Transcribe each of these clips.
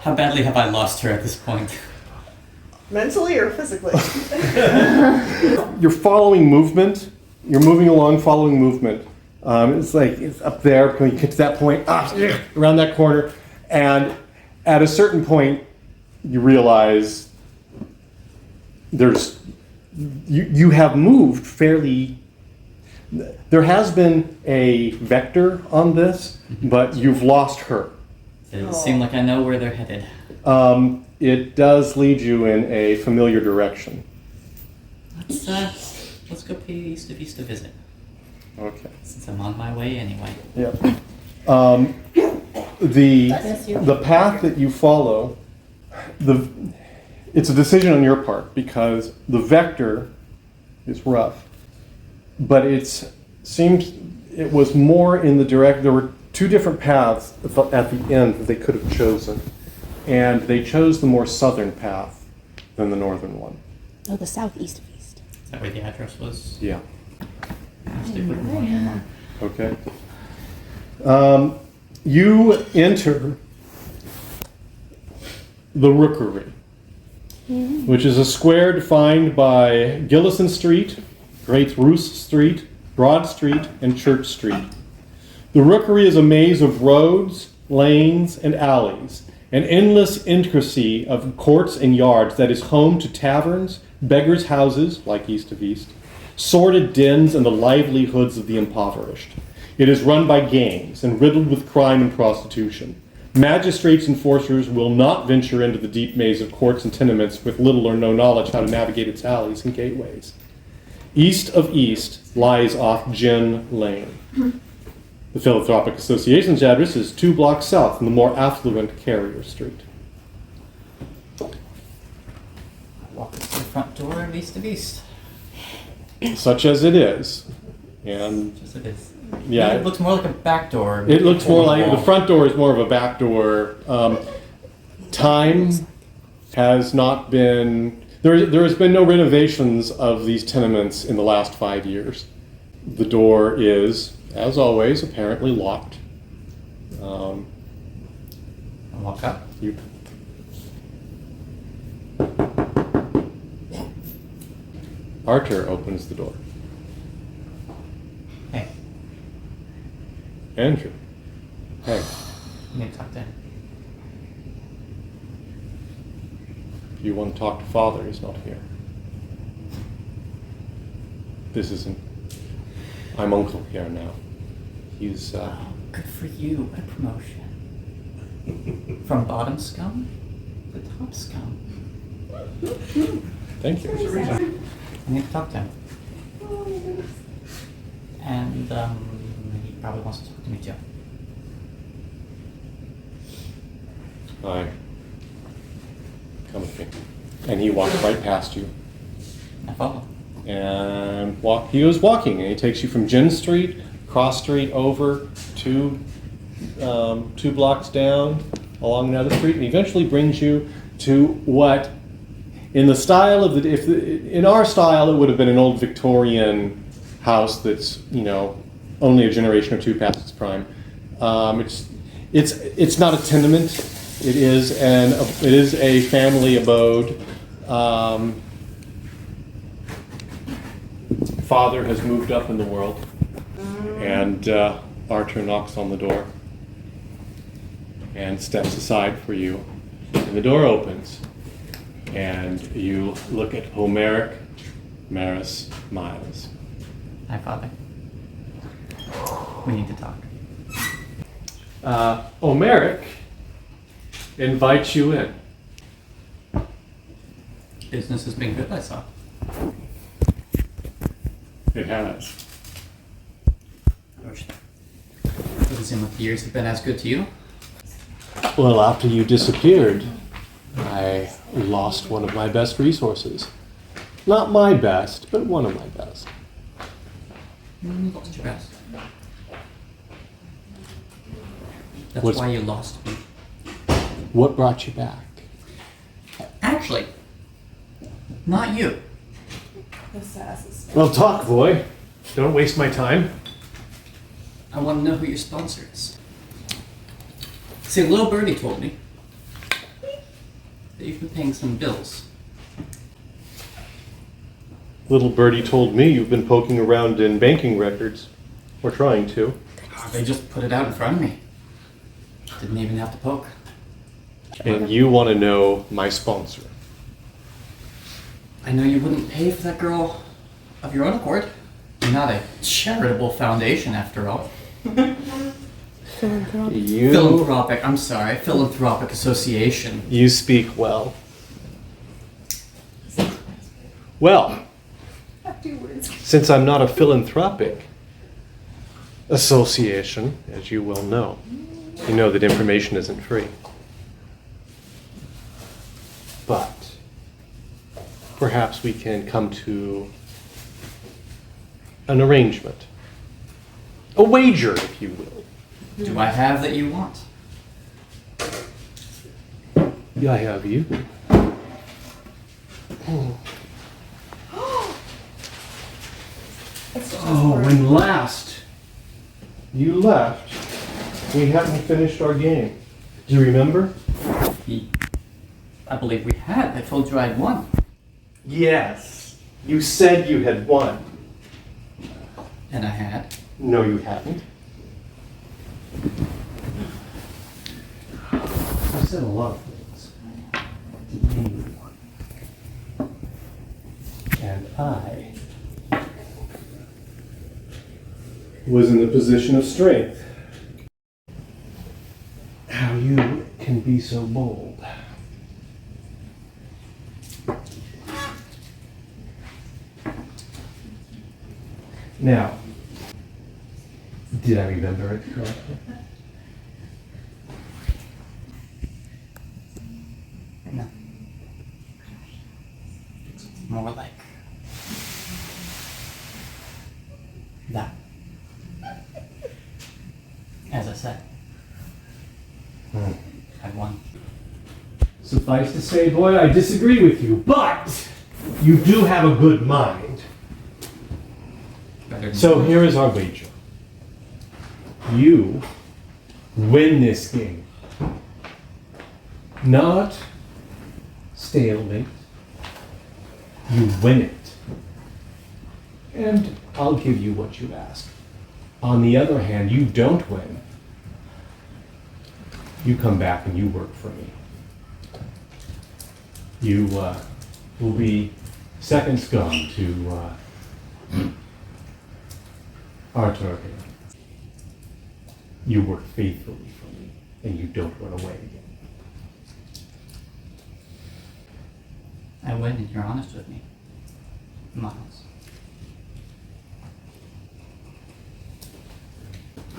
How badly have I lost her at this point? Mentally or physically? You're following movement. You're moving along, following movement. It's like it's up there. When you get to that point, around that corner, and at a certain point, you realize you have moved fairly. There has been a vector on this, but you've lost her. Does it seem like I know where they're headed? It does lead you in a familiar direction. Let's go pay east to visit. Okay. Since I'm on my way anyway. Yeah. The path that you follow, it's a decision on your part because the vector is rough, but it was more in the direct. There were two different paths at the end that they could have chosen, and they chose the more southern path than the northern one. Oh, the southeast of east. Is that where the address was? Yeah. I'll stick with the one. Okay. You enter the Rookery, which is a square defined by Gillison Street, Great Roos Street, Broad Street, and Church Street. The Rookery is a maze of roads, lanes, and alleys, an endless intricacy of courts and yards that is home to taverns, beggars' houses, like east of east, sordid dens, and the livelihoods of the impoverished. It is run by gangs and riddled with crime and prostitution. Magistrates and enforcers will not venture into the deep maze of courts and tenements with little or no knowledge how to navigate its alleys and gateways. East of east lies off Gin Lane. The Philanthropic Association's address is 2 blocks south from the more affluent Carrier Street. I walk to the front door of east. Such as it is. And Just it is. yeah, It looks more like a back door. it looks more like the front door is more of a back door. Time has not been, there has been no renovations of these tenements in the last 5 years. The door is, as always, apparently locked. I walk up. You Archer opens the door. Hey, Andrew. Hey, you need to talk to him. you want to talk to Father? He's not here. This isn't. I'm Uncle here now. He's. Oh, good for you. What a promotion. From bottom scum to top scum. Thank you. I need to talk to him. And he probably wants to talk to me too. Hi. Come with me. And he walks right past you. I follow. And he was walking, and he takes you from Gin Street, cross street over to 2 blocks down along another street, and eventually brings you to what, in the style of in our style, it would have been an old Victorian house that's only a generation or two past its prime. It's not a tenement. It is a family abode. Father has moved up in the world, and Archer knocks on the door and steps aside for you, and the door opens, and you look at Homeric Maris Miles. Hi, Father. We need to talk. Homeric invites you in. Business has been good, I saw. It has. Doesn't seem like the years have been as good to you. Well, after you disappeared, I lost one of my best resources. Not my best, but one of my best. You lost your best. That's What's- why you lost me. What brought you back? Actually, not you. The sass is Well, talk, boy. Don't waste my time. I want to know who your sponsor is. See, Lil Birdie told me you've been paying some bills. Little birdie told me you've been poking around in banking records. Or trying to. They just put it out in front of me. Didn't even have to poke. And you want to know my sponsor. I know you wouldn't pay for that girl of your own accord. You're not a charitable foundation, after all. Philanthropic association. You speak well. Well, since I'm not a philanthropic association, as you well know, you know that information isn't free. But perhaps we can come to an arrangement. A wager, if you will. Do I have that you want? I have you. Oh, when last you left, we hadn't finished our game. Do you remember? I believe we had. I told you I had won. Yes. You said you had won. And I had. No, you hadn't. I said a lot of things to you. And I was in the position of strength. How you can be so bold. Now, did I remember it correctly? No. More like that. As I said, I won. Suffice to say, boy, I disagree with you, but you do have a good mind. So here is our wager. You win this game. Not stalemate. You win it. And I'll give you what you ask. On the other hand, you don't win. You come back and you work for me. You will be second scum to our target. You work faithfully for me, and you don't run away again. I win and you're honest with me, Miles.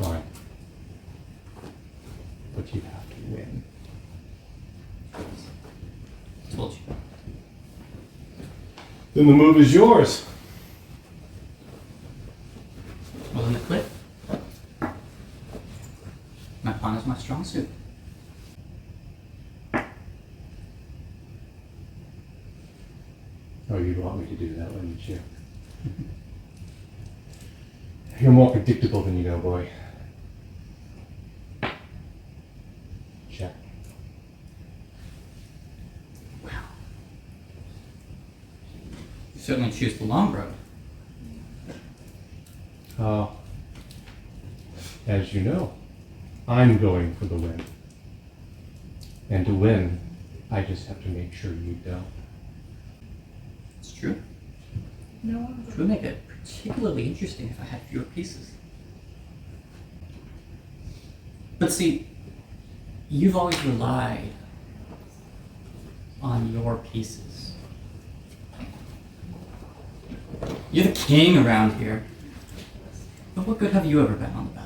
Fine. But you have to win. Told you. Then the move is yours. Wasn't it quit? My pawn is my strong suit. Oh, you'd want me to do that, wouldn't you? You're more predictable than you know, boy. Check. Well, you certainly choose the long road. As you know, I'm going for the win. And to win, I just have to make sure you don't. It's true. No. It would make it particularly interesting if I had fewer pieces. But see, you've always relied on your pieces. You're the king around here. But what good have you ever been on the battlefield?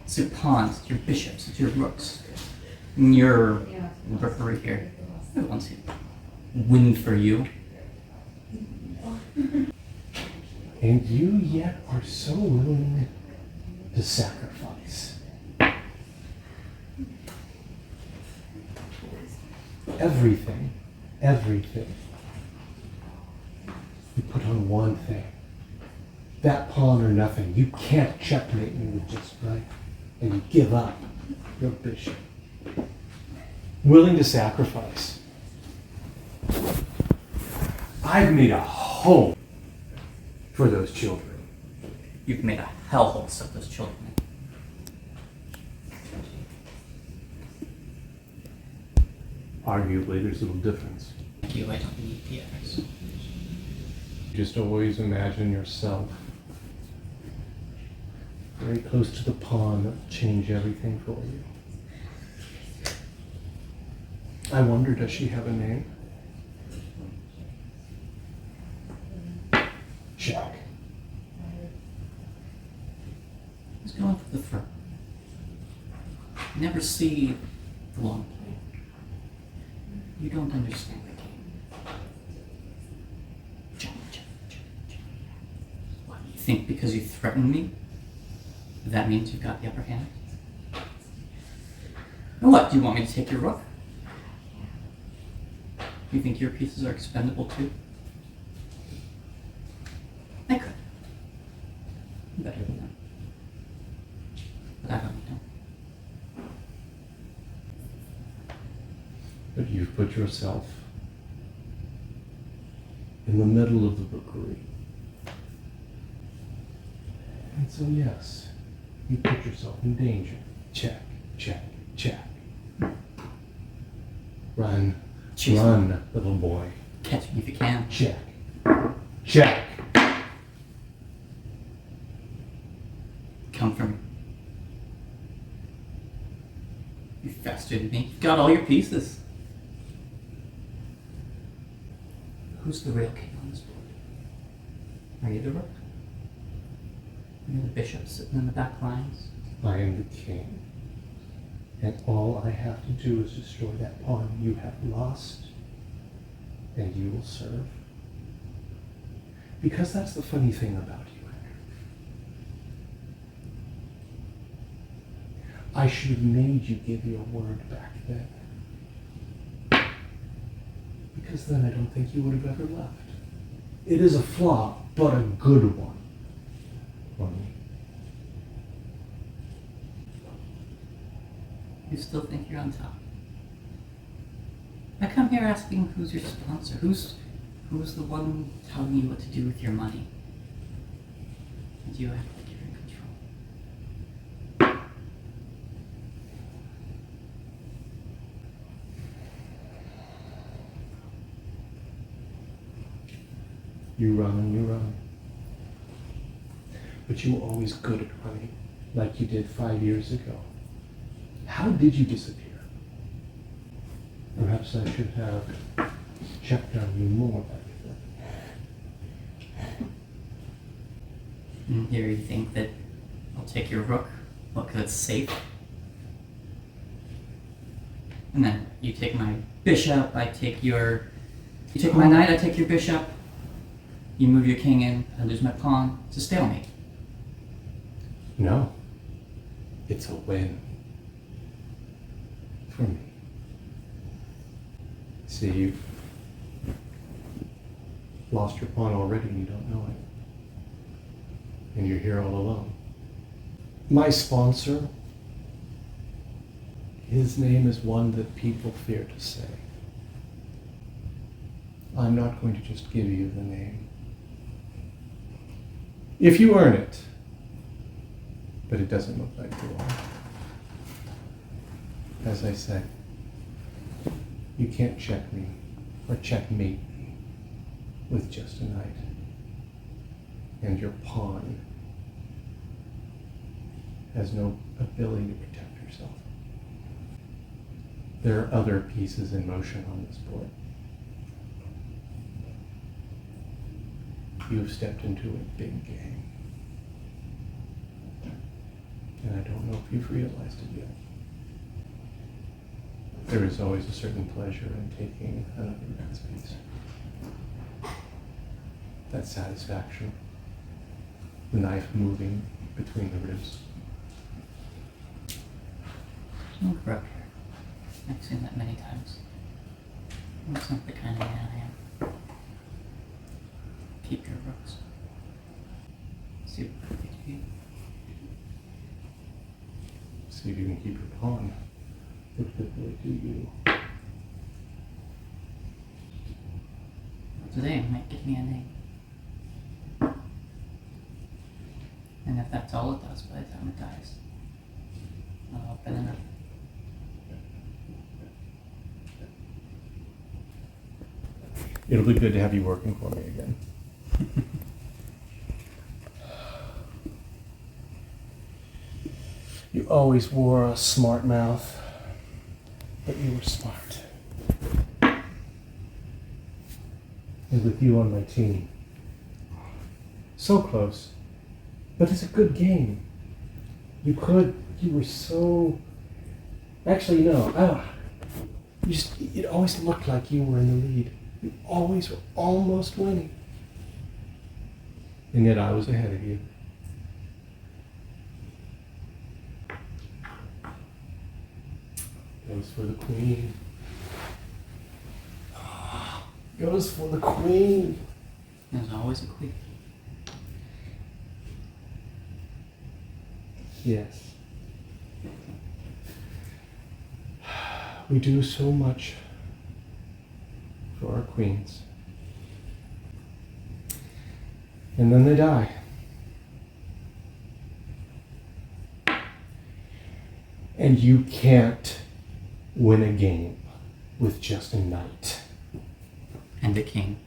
It's your pawns, it's your bishops, it's your rooks, and your rookery here. Who wants to win for you? And you yet are so willing to sacrifice. Everything. You put on one thing. That pawn or nothing. You can't checkmate me with just right. And you give up your bishop. willing to sacrifice. I've made a home for those children. You've made a hellhole of those children. Arguably, there's a little difference. You, I don't need the others. You just always imagine yourself very close to the pond that will change everything for you. I wonder, does she have a name? Jack. Who's going for the throat? You never see the long play. You don't understand the game. What, you think because you threatened me, that means you've got the upper hand? And what, do you want me to take your rook? You think your pieces are expendable too? I could. I'm better than them. But I don't know. But you've put yourself in the middle of the rookery. And so yes, you put yourself in danger. Check, check, check. Run, Jeez. run, little boy. Catch me if you can. Check, check. Come for me. You faster than me. You've got all your pieces. Who's the real king on this board? Are you the rook? Are you the bishop sitting in the back lines? I am the king. And all I have to do is destroy that pawn you have lost, and you will serve. Because that's the funny thing about you, Andrew. I should have made you give your word back then. Because then I don't think you would have ever left. It is a flaw, but a good one. For me. You still think you're on top? I come here asking who's your sponsor? Who's the one telling you what to do with your money? And you act like you're in control. You run and you run. But you were always good at running, like you did 5 years ago. How did you disappear? Perhaps I should have checked on you more back then. And here you think that I'll take your rook, what, 'cause it's safe? And then you take my bishop, I take your... You take my knight, I take your bishop. You move your king in, I lose my pawn. It's a stalemate. No. It's a win. For me. See, you've lost your pawn already and you don't know it. And you're here all alone. My sponsor, his name is one that people fear to say. I'm not going to just give you the name. If you earn it, but it doesn't look like you are. As I said, you can't check me or checkmate me with just a knight. And your pawn has no ability to protect herself. There are other pieces in motion on this board. You have stepped into a big game. And I don't know if you've realized it yet. There is always a certain pleasure in taking another man's piece. That satisfaction. The knife moving between the ribs. I'm correct here. I've seen that many times. That's not the kind of man I am. Keep your rooks. See what they do. See if you can keep your pawn. What good will it do you? Today might give me a name. And if that's all it does by the time it dies, I'll have been enough. It'll be good to have you working for me again. You always wore a smart mouth, but you were smart. And with you on my team, so close, but it's a good game. You were so, actually no, it always looked like you were in the lead. You always were almost winning. And yet I was ahead of you. Goes for the queen. Goes for the queen. There's always a queen. Yes. We do so much for our queens. And then they die. And you can't win a game with just a knight. And a king.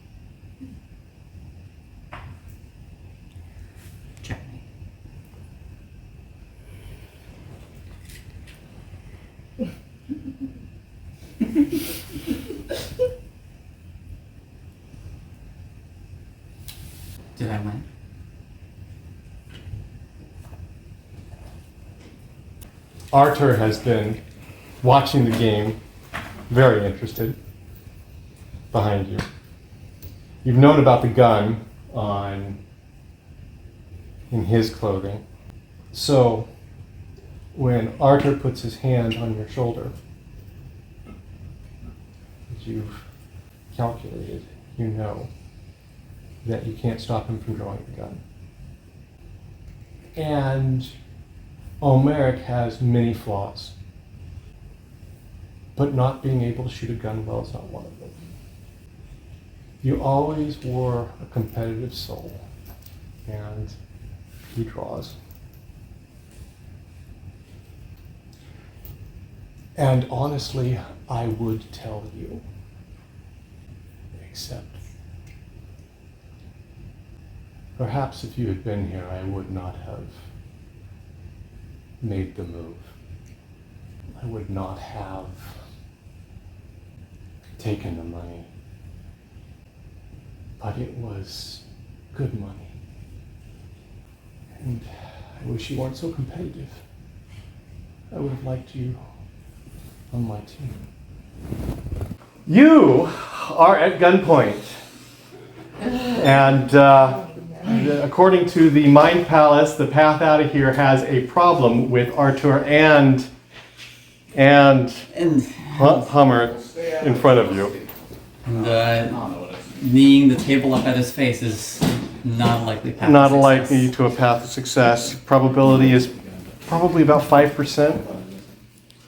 Checkmate. Did I win? Arthur has been watching the game, very interested, behind you. You've known about the gun in his clothing. So when Arthur puts his hand on your shoulder, as you've calculated, you know that you can't stop him from drawing the gun. And Omeric has many flaws, but not being able to shoot a gun well is not one of them. You always were a competitive soul, and he draws. And honestly, I would tell you, except perhaps if you had been here, I would not have made the move. I would not have taken the money. But it was good money. And I wish you weren't so competitive. I would have liked you on my team. You are at gunpoint. And according to the Mind Palace, the path out of here has a problem with Arthur and Hummer in front of you. And kneeing the table up at his face is not a likely path Not to success. likely to a path of success. Probability is probably about 5%.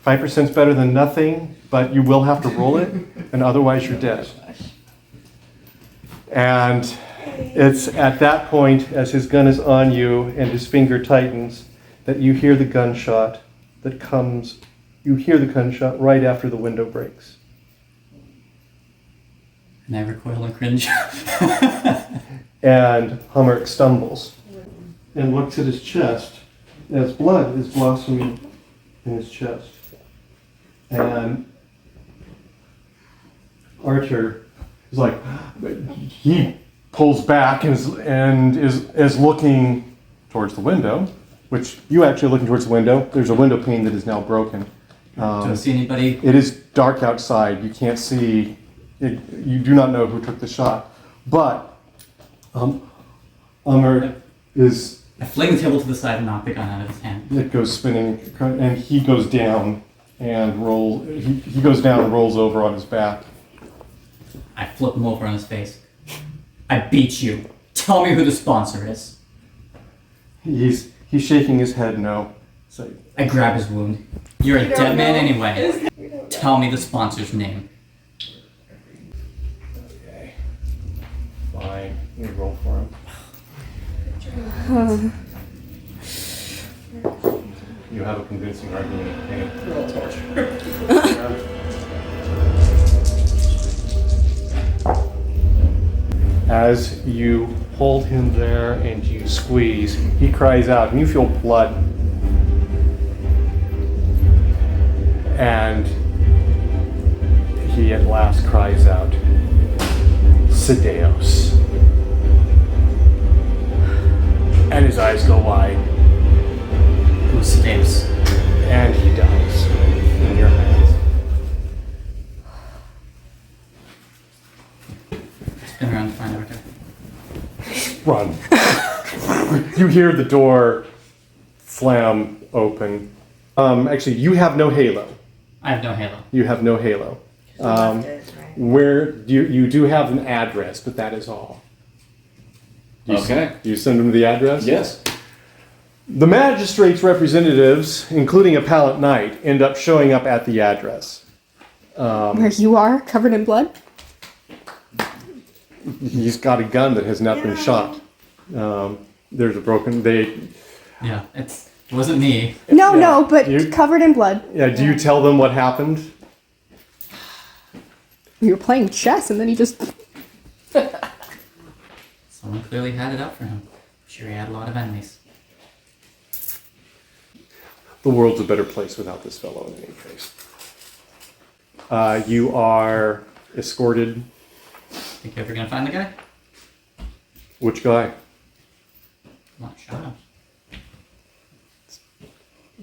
5% is better than nothing, but you will have to roll it, and otherwise you're dead. And it's at that point, as his gun is on you and his finger tightens, that you hear the gunshot that comes. You hear the gunshot right after the window breaks. And I recoil and cringe. And Hummer stumbles and looks at his chest as blood is blossoming in his chest. And Archer is like, he pulls back and is looking towards the window, which you actually are looking towards the window. There's a window pane that is now broken. Don't see anybody. It is dark outside. You can't see. You do not know who took the shot. But Hummer is. I fling the table to the side and knock the gun out of his hand. It goes spinning, and he goes down and rolls. He goes down and rolls over on his back. I flip him over on his face. I beat you. Tell me who the sponsor is. He's shaking his head no. So, I grab his wound. You're a dead man anyway. We don't know. Tell me the sponsor's name. okay. You roll for him. You have a convincing argument of pain. Roll torture. As you hold him there and you squeeze, he cries out, and you feel blood. And he at last cries out, Sedeos. And his eyes go wide, Who's Davis? and he dies in your hands. Spin around to find out. Run. You hear the door slam open. Actually, you have no halo. I have no halo. You have no halo. Where you do have an address, but that is all. Okay. Do you send them the address? Yes. The magistrate's representatives, including a pallet knight, end up showing up at the address. Where you are, covered in blood? He's got a gun that has not been shot. There's a broken. Yeah, it wasn't me. No, Yeah. no, but You- covered in blood. Yeah. Do you tell them what happened? We were playing chess and then he just... Someone clearly had it out for him. Sure, he had a lot of enemies. The world's a better place without this fellow in any case. You are escorted. Think you're ever gonna find the guy? Which guy? Not shot him.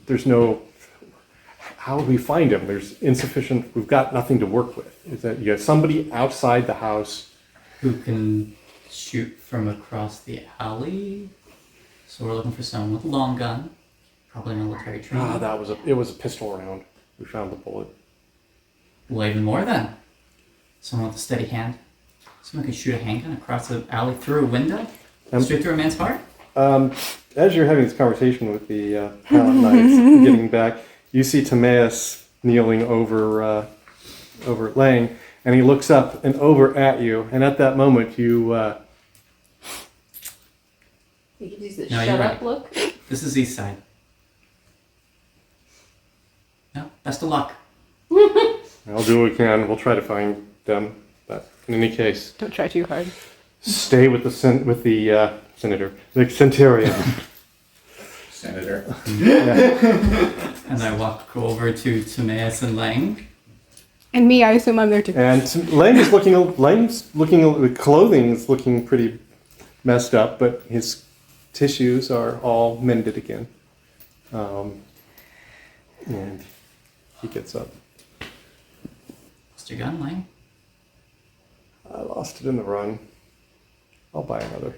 There's no. How would we find him? There's insufficient. We've got nothing to work with. Is that you have somebody outside the house? Who can shoot from across the alley? So we're looking for someone with a long gun, probably military training. It was a pistol round. We found the bullet. Well, even more then. Someone with a steady hand. Someone can shoot a handgun across the alley through a window, straight through a man's heart. As you're having this conversation with the pallet knights, getting back, you see Timaeus kneeling over Lang, and he looks up and over at you, and at that moment you. You can use the No, shut you're up right. look. This is East Side. No, best of luck. I'll do what we can. We'll try to find them, but in any case, Don't try too hard. stay with the senator, the centurion. Senator. And I walk over to Timaeus and Lang. And me, I assume I'm there too. And Lang's looking. The clothing's looking pretty messed up, but his tissues are all mended again. And he gets up. What's your gun, Lang? I lost it in the run. I'll buy another.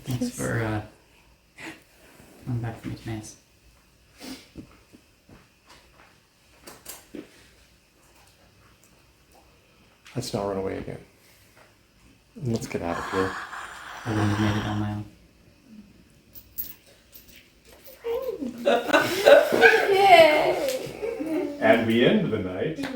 Thanks for coming back for me, Timaeus. Let's not run away again. And let's get out of here. I wouldn't have made it on my own. And we end the night